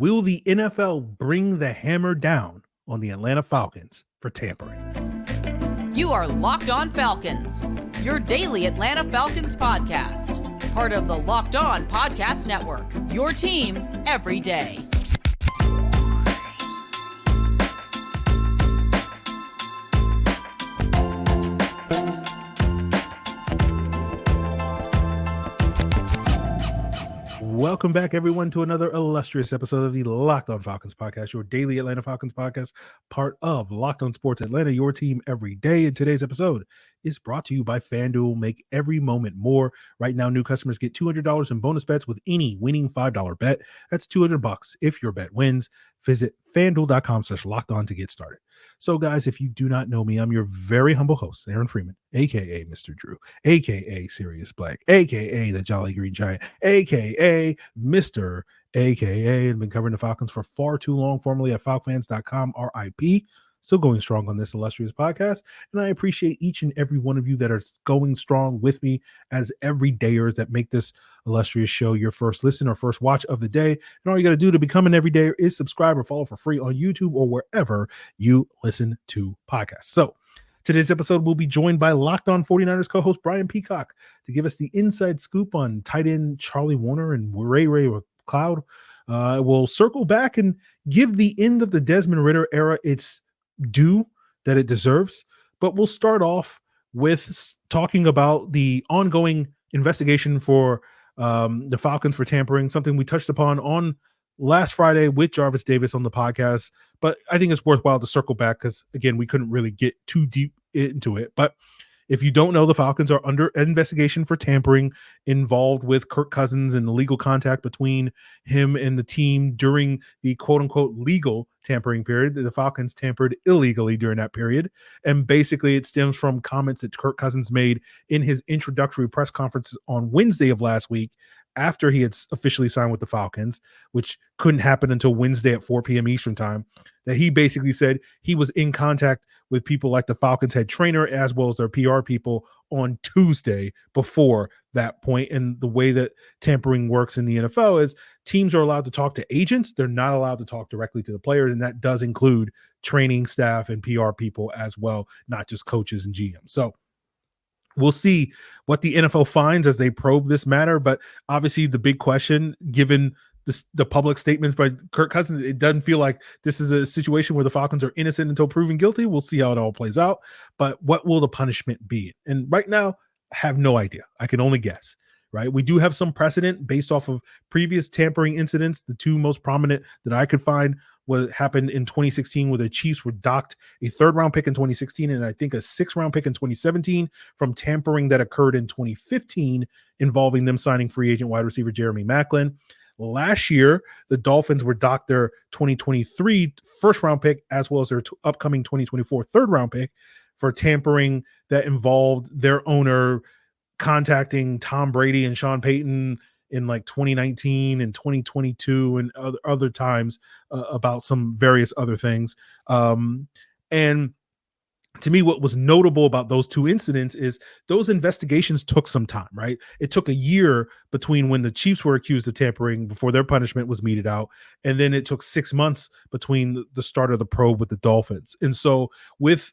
Will the NFL bring the hammer down on the Atlanta Falcons for tampering? You are Locked On Falcons, your daily Atlanta Falcons podcast. Part of the Locked On Podcast Network, your team every day. Welcome back, everyone, to another illustrious episode of the Locked On Falcons podcast, your daily Atlanta Falcons podcast, part of Locked On Sports Atlanta, your team every day. And today's episode is brought to you by FanDuel. Make every moment more. Right now, new customers get $200 in bonus bets with any winning $5 bet. That's $200 if your bet wins. Visit FanDuel.com/lockedon to get started. So, guys, if you do not know me, I'm your very humble host, Aaron Freeman, a.k.a. Mr. Drew, a.k.a. Sirius Black, a.k.a. the Jolly Green Giant, a.k.a. Mr. a.k.a. I've been covering the Falcons for far too long, formerly at FalcFans.com, RIP. Still going strong on this illustrious podcast, and I appreciate each and every one of you that are going strong with me as everydayers that make this illustrious show your first listen or first watch of the day. And all you got to do to become an everydayer is subscribe or follow for free on YouTube or wherever you listen to podcasts. So today's episode will be joined by Locked On 49ers co-host Brian Peacock to give us the inside scoop on tight end Charlie Woerner and Ray-Ray McCloud. We'll circle back and give the end of the Desmond Ritter era its due that it deserves, but we'll start off with talking about the ongoing investigation for the Falcons for tampering, something we touched upon on last Friday with Jarvis Davis on the podcast, but I think it's worthwhile to circle back because, again, we couldn't really get too deep into it. But if you don't know, the Falcons are under investigation for tampering involved with Kirk Cousins and illegal contact between him and the team during the quote-unquote legal tampering period. The Falcons tampered illegally during that period, and basically it stems from comments that Kirk Cousins made in his introductory press conference on Wednesday of last week after he had officially signed with the Falcons, which couldn't happen until Wednesday at 4 p.m. Eastern time, that he basically said he was in contact with people like the Falcons head trainer as well as their PR people on Tuesday before that point. And the way that tampering works in the NFL is teams are allowed to talk to agents. They're not allowed to talk directly to the players, and that does include training staff and PR people as well, not just coaches and GMs. So we'll see what the NFL finds as they probe this matter. But obviously the big question, given the public statements by Kirk Cousins, it doesn't feel like this is a situation where the Falcons are innocent until proven guilty. We'll see how it all plays out. But what will the punishment be? And right now, I have no idea. I can only guess, right? We do have some precedent based off of previous tampering incidents. The two most prominent that I could find what happened in 2016, where the Chiefs were docked a third-round pick in 2016 and I think a sixth-round pick in 2017 from tampering that occurred in 2015 involving them signing free agent wide receiver Jeremy Maclin. Last year, the Dolphins were docked their 2023 first-round pick as well as their upcoming 2024 third-round pick for tampering that involved their owner contacting Tom Brady and Sean Payton in like 2019 and 2022 and other times about some various other things. And to me, what was notable about those two incidents is those investigations took some time, right? It took a year between when the Chiefs were accused of tampering before their punishment was meted out. And then it took 6 months between the start of the probe with the Dolphins. And so with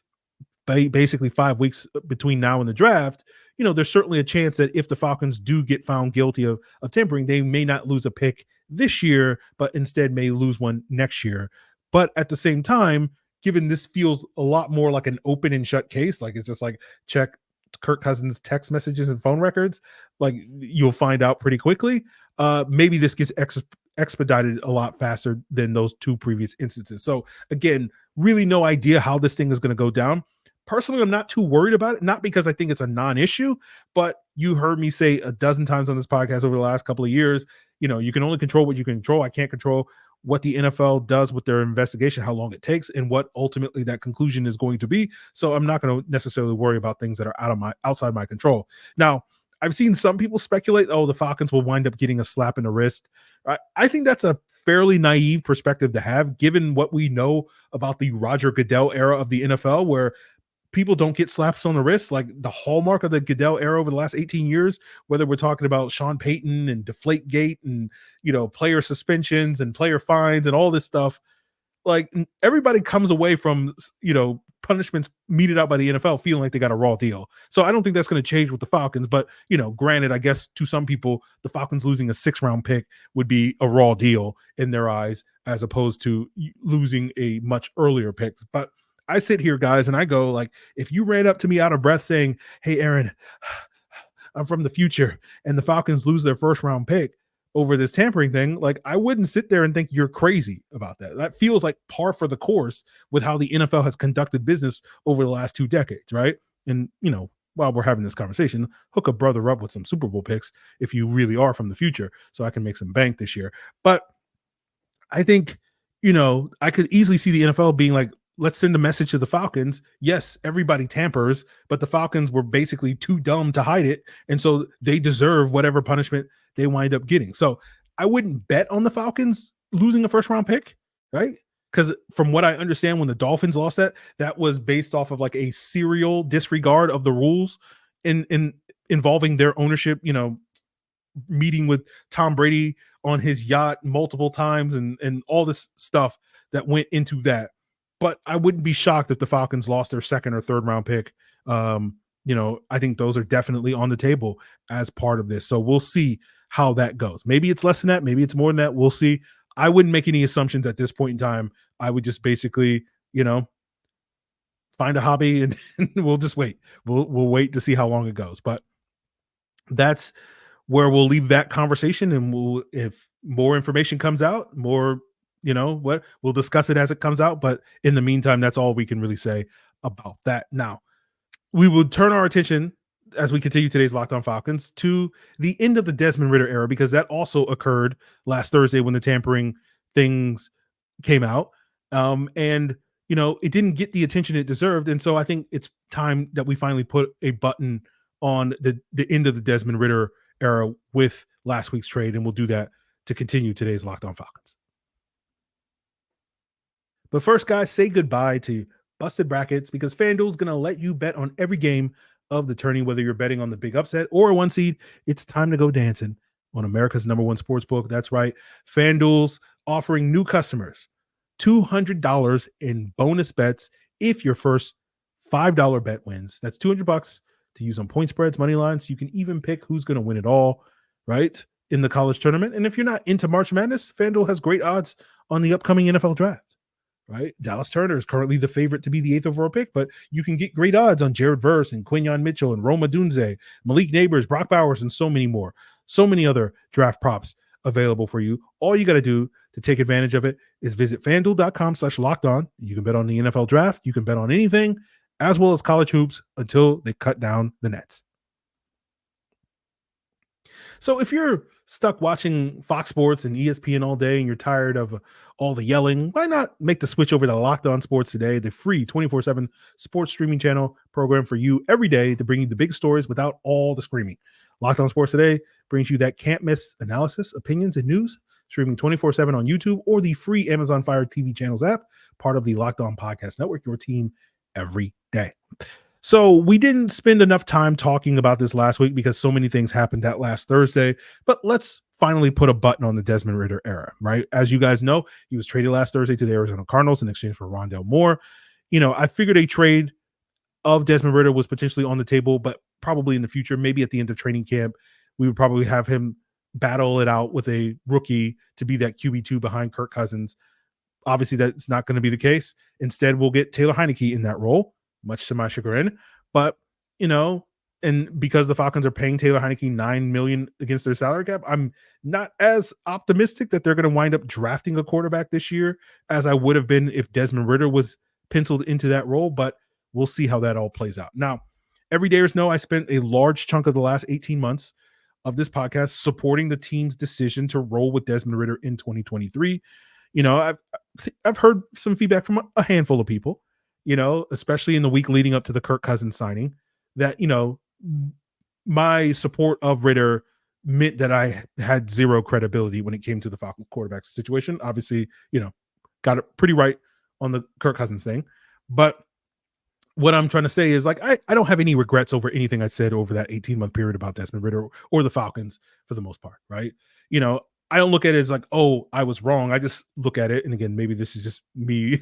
basically 5 weeks between now and the draft, you know, there's certainly a chance that if the Falcons do get found guilty of tampering, they may not lose a pick this year, but instead may lose one next year. But at the same time, given this feels a lot more like an open and shut case, like it's just like check Kirk Cousins' text messages and phone records, like you'll find out pretty quickly. Maybe this gets expedited a lot faster than those two previous instances. So again, really no idea how this thing is going to go down. Personally, I'm not too worried about it, not because I think it's a non-issue, but you heard me say a dozen times on this podcast over the last couple of years, you know, you can only control what you can control. I can't control what the NFL does with their investigation, how long it takes, and what ultimately that conclusion is going to be. So I'm not going to necessarily worry about things that are outside my control. Now, I've seen some people speculate, oh, the Falcons will wind up getting a slap in the wrist. I think that's a fairly naive perspective to have, given what we know about the Roger Goodell era of the NFL, where people don't get slaps on the wrist. Like the hallmark of the Goodell era over the last 18 years, whether we're talking about Sean Payton and Deflategate and, player suspensions and player fines and all this stuff, like everybody comes away from, punishments meted out by the NFL feeling like they got a raw deal. So I don't think that's going to change with the Falcons. But, granted, I guess to some people, the Falcons losing a 6th-round pick would be a raw deal in their eyes, as opposed to losing a much earlier pick. But I sit here, guys, and I go, like, if you ran up to me out of breath saying, hey, Aaron, I'm from the future, and the Falcons lose their 1st-round pick over this tampering thing, like, I wouldn't sit there and think you're crazy about that. That feels like par for the course with how the NFL has conducted business over the last 2 decades, right? And, while we're having this conversation, hook a brother up with some Super Bowl picks if you really are from the future, so I can make some bank this year. But I think, I could easily see the NFL being like, let's send a message to the Falcons. Yes, everybody tampers, but the Falcons were basically too dumb to hide it. And so they deserve whatever punishment they wind up getting. So I wouldn't bet on the Falcons losing a 1st-round pick, right? Because from what I understand, when the Dolphins lost that was based off of like a serial disregard of the rules in involving their ownership, meeting with Tom Brady on his yacht multiple times and all this stuff that went into that. But I wouldn't be shocked if the Falcons lost their 2nd or 3rd-round pick. I think those are definitely on the table as part of this. So we'll see how that goes. Maybe it's less than that. Maybe it's more than that. We'll see. I wouldn't make any assumptions at this point in time. I would just basically, find a hobby and we'll just wait. We'll wait to see how long it goes. But that's where we'll leave that conversation. And if more information comes out, we'll discuss it as it comes out. But in the meantime, that's all we can really say about that. Now, we will turn our attention, as we continue today's Locked On Falcons, to the end of the Desmond Ritter era, because that also occurred last Thursday when the tampering things came out. It didn't get the attention it deserved. And so I think it's time that we finally put a button on the end of the Desmond Ritter era with last week's trade. And we'll do that to continue today's Locked On Falcons. But first, guys, say goodbye to Busted Brackets, because FanDuel is going to let you bet on every game of the tourney, whether you're betting on the big upset or a 1 seed. It's time to go dancing on America's #1 sportsbook. That's right. FanDuel's offering new customers $200 in bonus bets if your first $5 bet wins. That's $200 to use on point spreads, money lines. You can even pick who's going to win it all, right, in the college tournament. And if you're not into March Madness, FanDuel has great odds on the upcoming NFL draft. Right, Dallas Turner is currently the favorite to be the 8th overall pick, but you can get great odds on Jared Verse and Quinyon Mitchell and Roma Dunze, Malik Neighbors, Brock Bowers, and so many more. So many other draft props available for you. All you got to do to take advantage of it is visit FanDuel.com/lockedon. You can bet on the NFL draft. You can bet on anything, as well as college hoops, until they cut down the nets. So if you're stuck watching Fox Sports and ESPN all day and you're tired of all the yelling, why not make the switch over to Locked On Sports Today, the free 24/7 sports streaming channel program for you every day to bring you the big stories without all the screaming. Locked On Sports Today brings you that can't miss analysis, opinions, and news, streaming 24/7 on YouTube or the free Amazon Fire TV channels app, part of the Locked On Podcast Network, your team every day. So we didn't spend enough time talking about this last week because so many things happened that last Thursday, but let's finally put a button on the Desmond Ritter era, right? As you guys know, he was traded last Thursday to the Arizona Cardinals in exchange for Rondale Moore. I figured a trade of Desmond Ritter was potentially on the table, but probably in the future, maybe at the end of training camp, we would probably have him battle it out with a rookie to be that QB2 behind Kirk Cousins. Obviously, that's not going to be the case. Instead, we'll get Taylor Heineke in that role, much to my chagrin. But, and because the Falcons are paying Taylor Heineke $9 million against their salary cap, I'm not as optimistic that they're going to wind up drafting a quarterback this year as I would have been if Desmond Ritter was penciled into that role. But we'll see how that all plays out. Now, everydayers know I spent a large chunk of the last 18 months of this podcast supporting the team's decision to roll with Desmond Ritter in 2023. I've heard some feedback from a handful of people, especially in the week leading up to the Kirk Cousins signing, that, my support of Ritter meant that I had zero credibility when it came to the Falcons quarterback situation. Obviously, got it pretty right on the Kirk Cousins thing. But what I'm trying to say is, like, I don't have any regrets over anything I said over that 18-month period about Desmond Ritter or the Falcons for the most part, right? You know, I don't look at it as like, oh, I was wrong. I just look at it, and again, maybe this is just me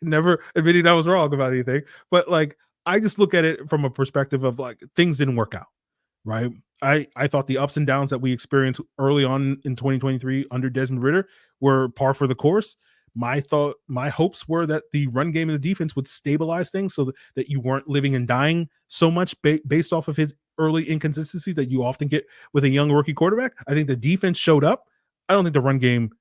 never admitting I was wrong about anything, but like I just look at it from a perspective of like things didn't work out, right? I thought the ups and downs that we experienced early on in 2023 under Desmond Ritter were par for the course. My hopes were that the run game and the defense would stabilize things so that you weren't living and dying so much based off of his early inconsistencies that you often get with a young rookie quarterback. I think the defense showed up. I don't think the run game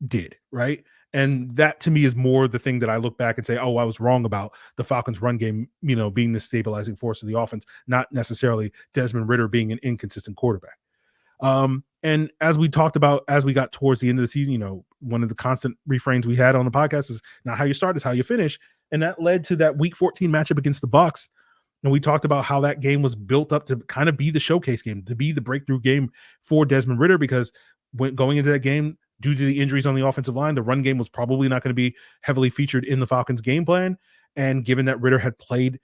did, right? And that to me is more the thing that I look back and say, oh, I was wrong about the Falcons run game, being the stabilizing force of the offense, not necessarily Desmond Ritter being an inconsistent quarterback. And as we talked about, as we got towards the end of the season, one of the constant refrains we had on the podcast is not how you start, is how you finish. And that led to that week 14 matchup against the Bucs. And we talked about how that game was built up to kind of be the showcase game, to be the breakthrough game for Desmond Ritter, because when going into that game, due to the injuries on the offensive line, the run game was probably not going to be heavily featured in the Falcons game plan. And given that Ritter had played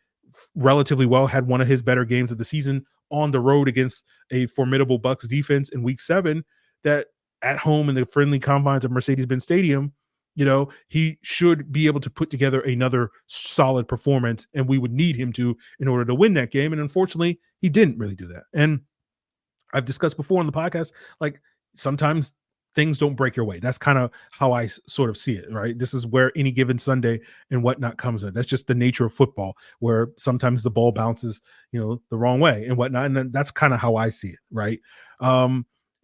relatively well, had one of his better games of the season on the road against a formidable Bucs defense in week 7, that at home in the friendly confines of Mercedes-Benz Stadium, he should be able to put together another solid performance, and we would need him to in order to win that game. And unfortunately, he didn't really do that. And I've discussed before on the podcast, like sometimes things don't break your way. That's kind of how I sort of see it, right? This is where any given Sunday and whatnot comes in. That's just the nature of football, where sometimes the ball bounces, the wrong way and whatnot. And then that's kind of how I see it, right?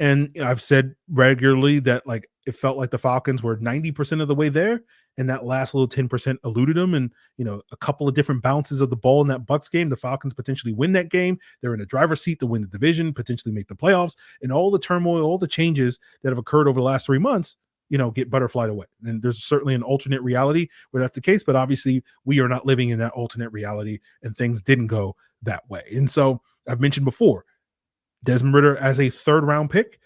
And I've said regularly that like it felt like the Falcons were 90% of the way there, and that last little 10% eluded them. And a couple of different bounces of the ball in that Bucs game, the Falcons potentially win that game. They're in a driver's seat to win the division, potentially make the playoffs, and all the turmoil, all the changes that have occurred over the last 3 months, get butterflied away. And there's certainly an alternate reality where that's the case, but obviously we are not living in that alternate reality, and things didn't go that way. And so I've mentioned before, Desmond Ritter as a 3rd round pick,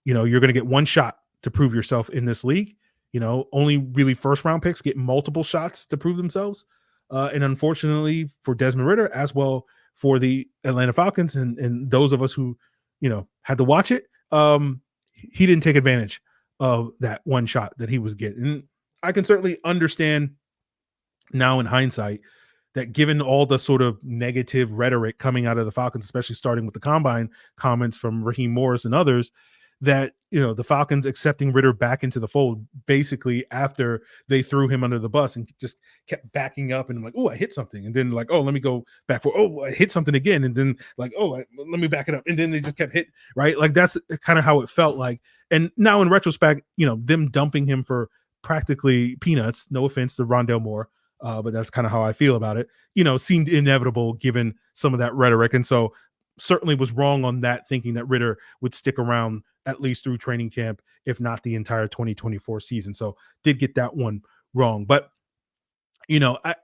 you're going to get one shot to prove yourself in this league. Only really 1st round picks get multiple shots to prove themselves. And unfortunately for Desmond Ritter, as well for the Atlanta Falcons and those of us who, had to watch it, he didn't take advantage of that one shot that he was getting. And I can certainly understand now in hindsight that given all the sort of negative rhetoric coming out of the Falcons, especially starting with the combine comments from Raheem Morris and others, that, the Falcons accepting Ritter back into the fold basically after they threw him under the bus and just kept backing up and like, oh, I hit something. And then like, oh, let me go back for, oh, I hit something again. And then like, oh, let me back it up. And then they just kept hitting, right? Like that's kind of how it felt like. And now in retrospect, them dumping him for practically peanuts, no offense to Rondale Moore, but that's kind of how I feel about it, seemed inevitable given some of that rhetoric. And so certainly was wrong on that, thinking that Ritter would stick around at least through training camp, if not the entire 2024 season. So did get that one wrong. But, I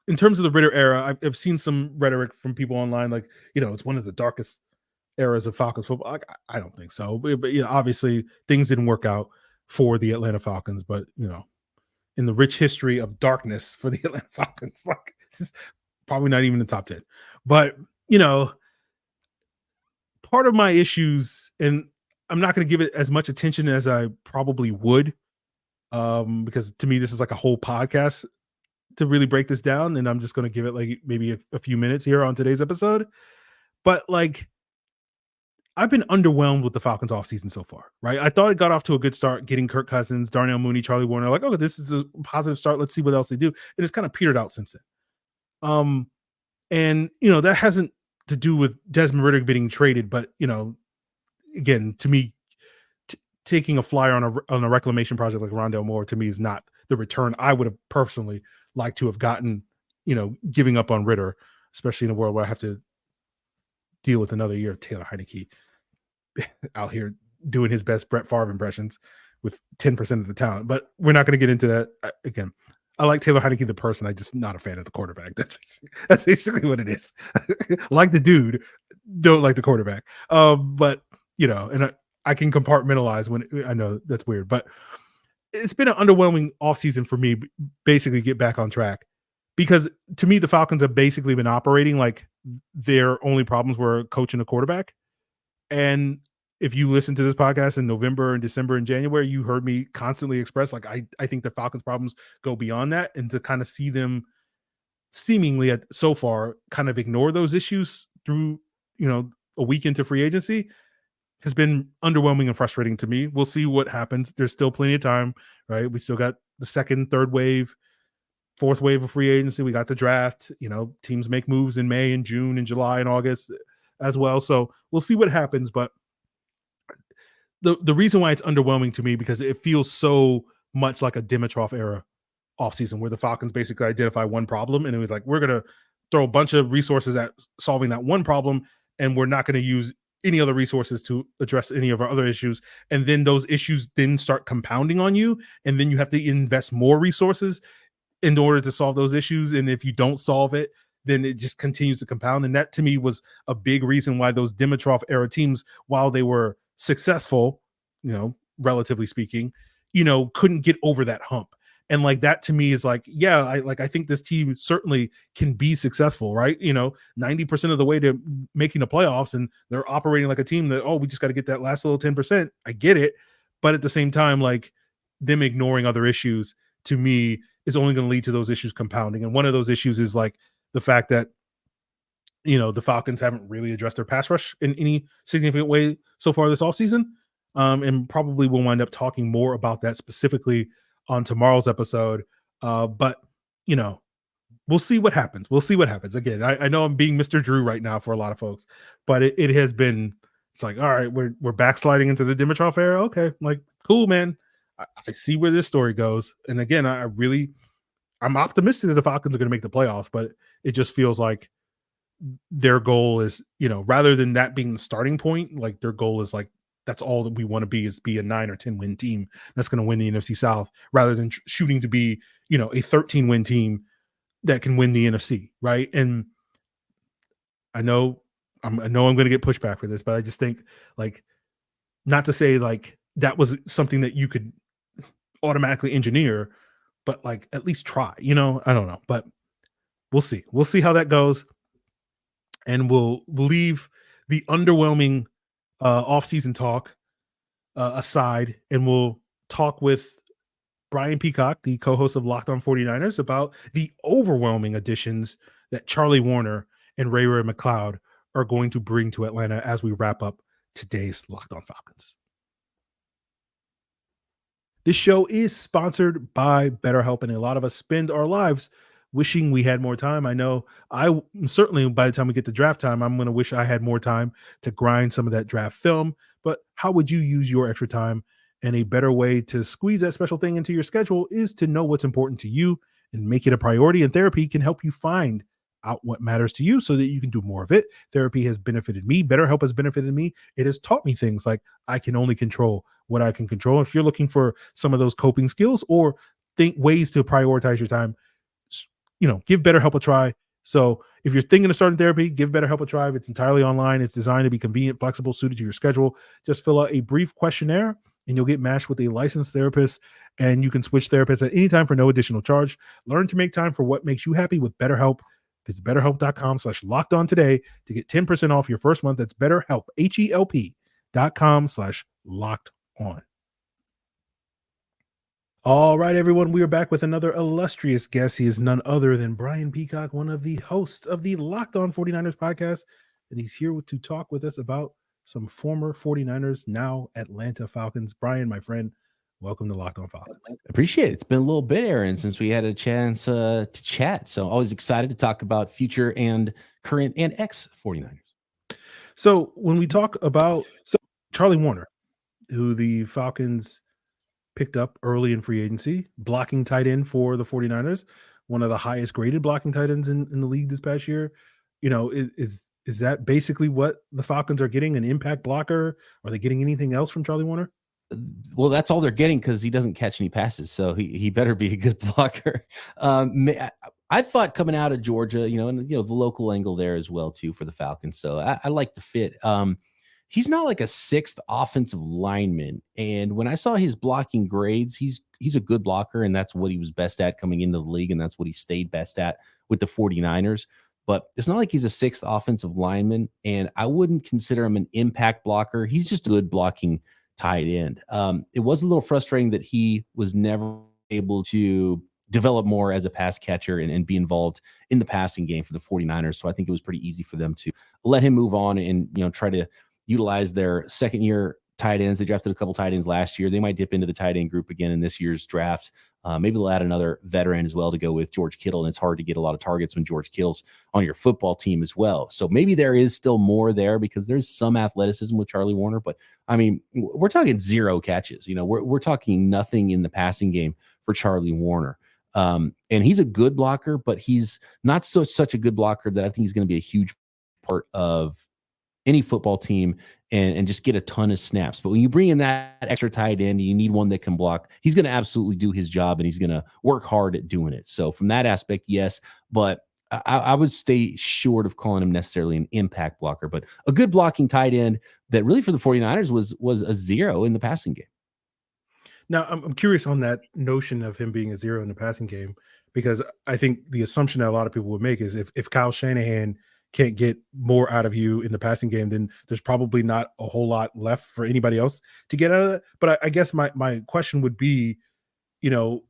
in terms of the Ritter era, I've seen some rhetoric from people online, like, it's one of the darkest eras of Falcons football. I don't think so. But obviously things didn't work out for the Atlanta Falcons, but, in the rich history of darkness for the Atlanta Falcons, like it's probably not even the top 10. But, part of my issues, and I'm not going to give it as much attention as I probably would, because to me, this is like a whole podcast to really break this down. And I'm just going to give it like maybe a few minutes here on today's episode. But like, I've been underwhelmed with the Falcons offseason so far, right? I thought it got off to a good start, getting Kirk Cousins, Darnell Mooney, Charlie Woerner, like, oh, this is a positive start. Let's see what else they do. And it's kind of petered out since then. And, that hasn't to do with Desmond Ritter getting traded, but, again, to me, taking a flyer on a reclamation project like Rondale Moore, to me, is not the return I would have personally liked to have gotten, giving up on Ritter, especially in a world where I have to deal with another year of Taylor Heinicke out here doing his best Brett Favre impressions with 10% of the talent. But we're not going to get into that. Again, I like Taylor Heinicke, the person. I'm just not a fan of the quarterback. That's basically what it is. Like the dude, don't like the quarterback. But, and I can compartmentalize when I know that's weird. But it's been an underwhelming offseason for me, basically get back on track, because to me, the Falcons have basically been operating like their only problems were coach and a quarterback. And if you listen to this podcast in November and December and January, you heard me constantly express, like, I think the Falcons problems go beyond that, and to kind of see them seemingly so far kind of ignore those issues through, a week into free agency has been underwhelming and frustrating to me. We'll see what happens. There's still plenty of time, right? We still got the second, third wave, fourth wave of free agency. We got the draft. Teams make moves in May and June and July and August as well. So we'll see what happens. But the reason why it's underwhelming to me, because it feels so much like a Dimitroff era offseason, where the Falcons basically identify one problem and it was like, we're going to throw a bunch of resources at solving that one problem, and we're not going to use any other resources to address any of our other issues. And then those issues then start compounding on you, and then you have to invest more resources in order to solve those issues. And if you don't solve it, then it just continues to compound. And that to me was a big reason why those Dimitroff era teams, while they were successful, relatively speaking, couldn't get over that hump. And like that to me is like, yeah, I think this team certainly can be successful, right? 90% of the way to making the playoffs, and they're operating like a team that, we just got to get that last little 10%. I get it. But at the same time, like, them ignoring other issues to me is only going to lead to those issues compounding. And one of those issues is like the fact that, the Falcons haven't really addressed their pass rush in any significant way so far this offseason. And probably we'll wind up talking more about that specifically on tomorrow's episode. But we'll see what happens. We'll see what happens. Again, I know I'm being Mr. Drew right now for a lot of folks, but it has been, it's like, all right, we're backsliding into the Dimitroff era. Okay. Like, cool, man. I see where this story goes. And again, I'm optimistic that the Falcons are going to make the playoffs, but it just feels like their goal is, rather than that being the starting point, like their goal is like, that's all that we want to be, is be a 9 or 10 win team that's going to win the NFC South, rather than shooting to be, a 13 win team that can win the NFC. Right. And I know I'm going to get pushback for this, but I just think, like, not to say like that was something that you could automatically engineer, but like at least try, I don't know, but we'll see. We'll see how that goes. And we'll leave the underwhelming off-season talk aside, and we'll talk with Brian Peacock, the co-host of Locked On 49ers, about the overwhelming additions that Charlie Woerner and Ray-Ray McCloud are going to bring to Atlanta as we wrap up today's Locked On Falcons. This show is sponsored by BetterHelp, and a lot of us spend our lives wishing we had more time. I know I certainly, by the time we get to draft time, I'm going to wish I had more time to grind some of that draft film. But how would you use your extra time? And a better way to squeeze that special thing into your schedule is to know what's important to you and make it a priority. And therapy can help you find out what matters to you so that you can do more of it. Therapy has benefited me. BetterHelp has benefited me. It has taught me things like I can only control what I can control. If you're looking for some of those coping skills or think ways to prioritize your time, give BetterHelp a try. So if you're thinking of starting therapy, give BetterHelp a try. It's entirely online. It's designed to be convenient, flexible, suited to your schedule. Just fill out a brief questionnaire and you'll get matched with a licensed therapist, and you can switch therapists at any time for no additional charge. Learn to make time for what makes you happy with BetterHelp. Visit BetterHelp.com/lockedon today to get 10% off your first month. That's BetterHelp, HELP.com/lockedon. All right, everyone, we are back with another illustrious guest. He is none other than Brian Peacock, one of the hosts of the Locked On 49ers podcast, and he's here to talk with us about some former 49ers, now Atlanta Falcons. Brian, my friend, welcome to Locked On Falcons. Appreciate it. It's been a little bit, Aaron, since we had a chance to chat. So always excited to talk about future and current and ex-49ers. So when we talk about Charlie Woerner, who the Falcons picked up early in free agency, blocking tight end for the 49ers, one of the highest graded blocking tight ends in the league this past year. Is that basically what the Falcons are getting, an impact blocker? Are they getting anything else from Charlie Woerner? Well, that's all they're getting because he doesn't catch any passes, so he better be a good blocker. I thought coming out of Georgia, and the local angle there as well too for the Falcons. So I like the fit. he's not like a sixth offensive lineman. And when I saw his blocking grades, he's a good blocker, and that's what he was best at coming into the league, and that's what he stayed best at with the 49ers. But it's not like he's a sixth offensive lineman, and I wouldn't consider him an impact blocker. He's just a good blocking tight end. It was a little frustrating that he was never able to develop more as a pass catcher and be involved in the passing game for the 49ers. So I think it was pretty easy for them to let him move on and, try to utilize their second year tight ends. They drafted a couple tight ends last year. They might dip into the tight end group again in this year's draft. Maybe they'll add another veteran as well to go with George Kittle. And it's hard to get a lot of targets when George Kittle's on your football team as well. So maybe there is still more there because there's some athleticism with Charlie Woerner. But I mean, we're talking 0 catches. We're talking nothing in the passing game for Charlie Woerner. And he's a good blocker, but he's not such a good blocker that I think he's going to be a huge part of any football team and just get a ton of snaps. But when you bring in that extra tight end, you need one that can block. He's going to absolutely do his job, and he's going to work hard at doing it. So from that aspect, yes, but I would stay short of calling him necessarily an impact blocker, but a good blocking tight end that really for the 49ers was a 0 in the passing game. Now, I'm curious on that notion of him being a 0 in the passing game, because I think the assumption that a lot of people would make is if Kyle Shanahan can't get more out of you in the passing game, then there's probably not a whole lot left for anybody else to get out of that. But I guess my question would be,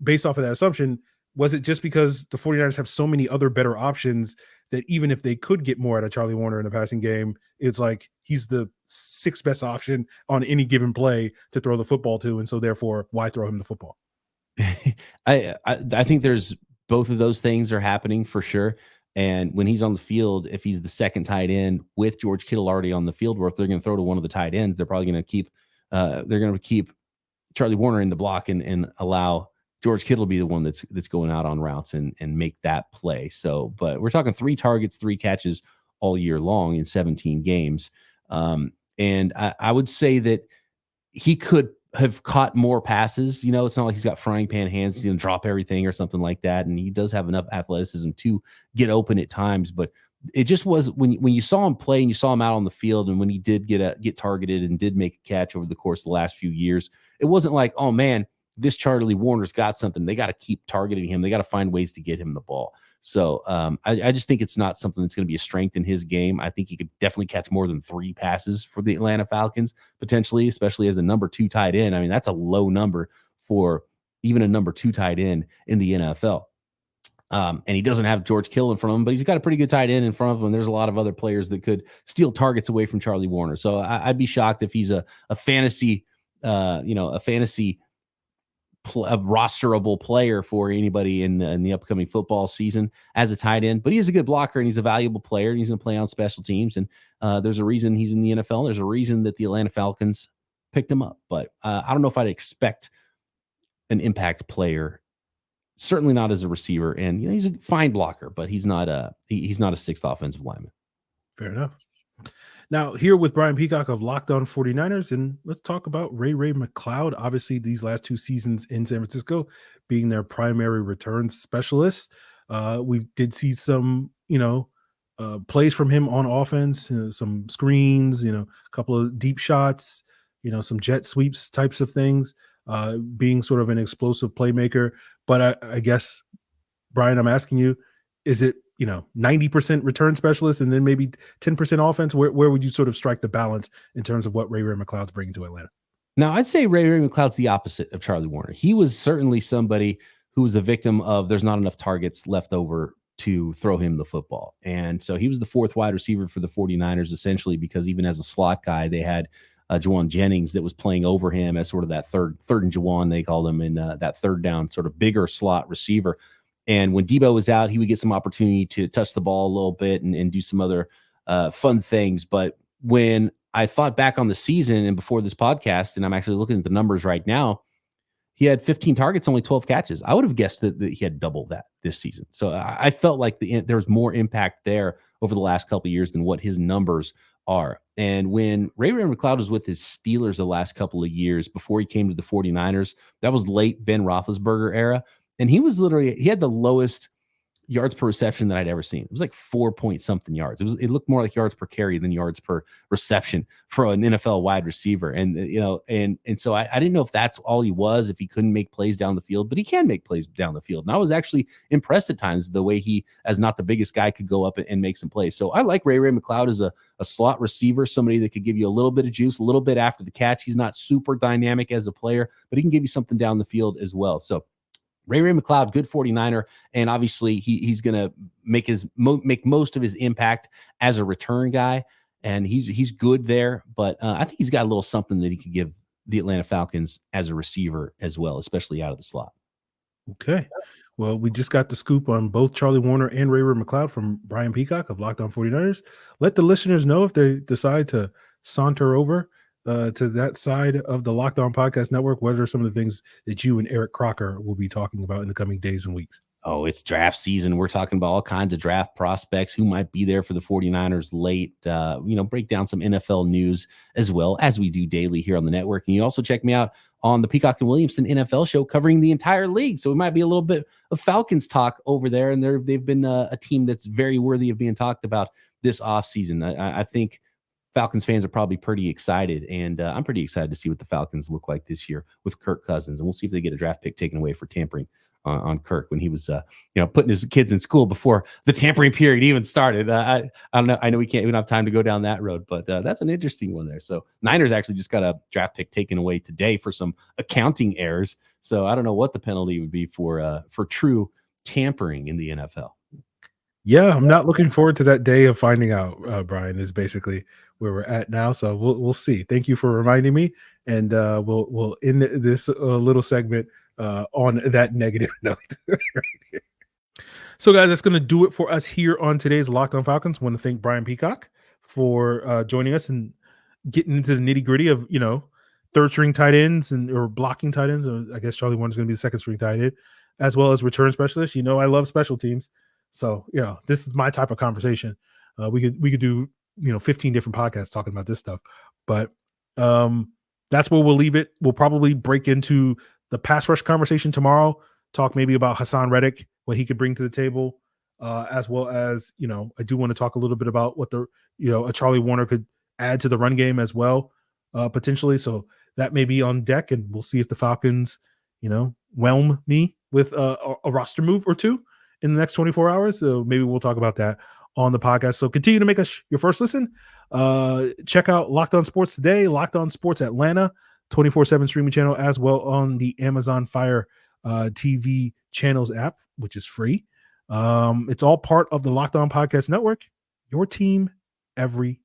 based off of that assumption, was it just because the 49ers have so many other better options that even if they could get more out of Charlie Woerner in the passing game, it's like he's the 6th best option on any given play to throw the football to, and so therefore, why throw him the football? I think there's both of those things are happening for sure. And when he's on the field, if he's the second tight end with George Kittle already on the field, or if they're going to throw to one of the tight ends, they're probably going to keep Charlie Woerner in the block and allow George Kittle to be the one that's going out on routes and make that play. So, but we're talking 3 targets, 3 catches all year long in 17 games. And I would say that he could have caught more passes. It's not like he's got frying pan hands. He's going to drop everything or something like that. And he does have enough athleticism to get open at times. But it just was when you saw him play and you saw him out on the field, and when he did get targeted and did make a catch over the course of the last few years, it wasn't like, oh man, this Charlie Woerner's got something. They got to keep targeting him. They got to find ways to get him the ball. So I just think it's not something that's going to be a strength in his game. I think he could definitely catch more than 3 passes for the Atlanta Falcons, potentially, especially as a number 2 tight end. I mean, that's a low number for even a number 2 tight end in the NFL. And he doesn't have George Kittle in front of him, but he's got a pretty good tight end in front of him. There's a lot of other players that could steal targets away from Charlie Woerner. So I'd be shocked if he's a fantasy a rosterable player for anybody in the upcoming football season as a tight end. But he is a good blocker, and he's a valuable player, and he's going to play on special teams. And there's a reason he's in the NFL. There's a reason that the Atlanta Falcons picked him up. But I don't know if I'd expect an impact player. Certainly not as a receiver. And he's a fine blocker, but he's not a 6th offensive lineman. Fair enough. Now, here with Brian Peacock of Locked On 49ers, and let's talk about Ray-Ray McCloud. Obviously, these last 2 seasons in San Francisco being their primary return specialist. We did see some, plays from him on offense, some screens, a couple of deep shots, some jet sweeps types of things, being sort of an explosive playmaker. But I guess, Brian, I'm asking you, is it 90% return specialist and then maybe 10% offense? Where would you sort of strike the balance in terms of what Ray-Ray McCloud's bringing to Atlanta? Now, I'd say Ray-Ray McCloud's the opposite of Charlie Woerner. He was certainly somebody who was a victim of there's not enough targets left over to throw him the football. And so he was the 4th wide receiver for the 49ers, essentially, because even as a slot guy, they had Juwan Jennings that was playing over him as sort of that third and Juwan, they called him, in that third down sort of bigger slot receiver. And when Debo was out, he would get some opportunity to touch the ball a little bit and do some other fun things. But when I thought back on the season and before this podcast, and I'm actually looking at the numbers right now, he had 15 targets, only 12 catches. I would have guessed that he had double that this season. So I felt like there was more impact there over the last couple of years than what his numbers are. And when Ray-Ray McCloud was with his Steelers the last couple of years before he came to the 49ers, that was late Ben Roethlisberger era. And he had the lowest yards per reception that I'd ever seen. It was like 4 point something yards. It looked more like yards per carry than yards per reception for an NFL wide receiver. And and so I didn't know if that's all he was, if he couldn't make plays down the field, but he can make plays down the field. And I was actually impressed at times the way he, as not the biggest guy, could go up and make some plays. So I like Ray-Ray McCloud as a slot receiver, somebody that could give you a little bit of juice, a little bit after the catch. He's not super dynamic as a player, but he can give you something down the field as well. So Ray-Ray McCloud, good 49er, and obviously he's going to make most of his impact as a return guy, and he's good there. But I think he's got a little something that he could give the Atlanta Falcons as a receiver as well, especially out of the slot. Okay. Well, we just got the scoop on both Charlie Woerner and Ray-Ray McCloud from Brian Peacock of Locked On 49ers. Let the listeners know if they decide to saunter over to that side of the Locked On Podcast Network. What are some of the things that you and Eric Crocker will be talking about in the coming days and weeks? Oh, it's draft season. We're talking about all kinds of draft prospects who might be there for the 49ers late, break down some NFL news as well, as we do daily here on the network. And you also check me out on the Peacock and Williamson NFL show covering the entire league. So we might be a little bit of Falcons talk over there. And they've been a team that's very worthy of being talked about this offseason. I think Falcons fans are probably pretty excited, and I'm pretty excited to see what the Falcons look like this year with Kirk Cousins. And we'll see if they get a draft pick taken away for tampering on Kirk when he was, putting his kids in school before the tampering period even started. I don't know. I know we don't have time to go down that road, but that's an interesting one there. So Niners actually just got a draft pick taken away today for some accounting errors. So I don't know what the penalty would be for true tampering in the NFL. Yeah, I'm not looking forward to that day of finding out, Brian, is basically where we're at now. So we'll see. Thank you for reminding me. And we'll end this little segment on that negative note. So, guys, that's going to do it for us here on today's Locked On Falcons. I want to thank Brian Peacock for joining us and getting into the nitty gritty of, third string tight ends or blocking tight ends. I guess Charlie Woerner is going to be the second string tight end, as well as return specialist. I love special teams. So, this is my type of conversation. We could do, 15 different podcasts talking about this stuff, but that's where we'll leave it. We'll probably break into the pass rush conversation tomorrow, talk maybe about Hassan Reddick, what he could bring to the table, as well as, I do want to talk a little bit about what a Charlie Woerner could add to the run game as well, potentially. So that may be on deck, and we'll see if the Falcons, whelm me with a roster move or two in the next 24 hours. So maybe we'll talk about that on the podcast. So continue to make us your first listen. Check out Locked On Sports Today, Locked On Sports Atlanta, 24/7 streaming channel, as well on the Amazon Fire TV channels app, which is free. It's all part of the Locked On Podcast Network, your team every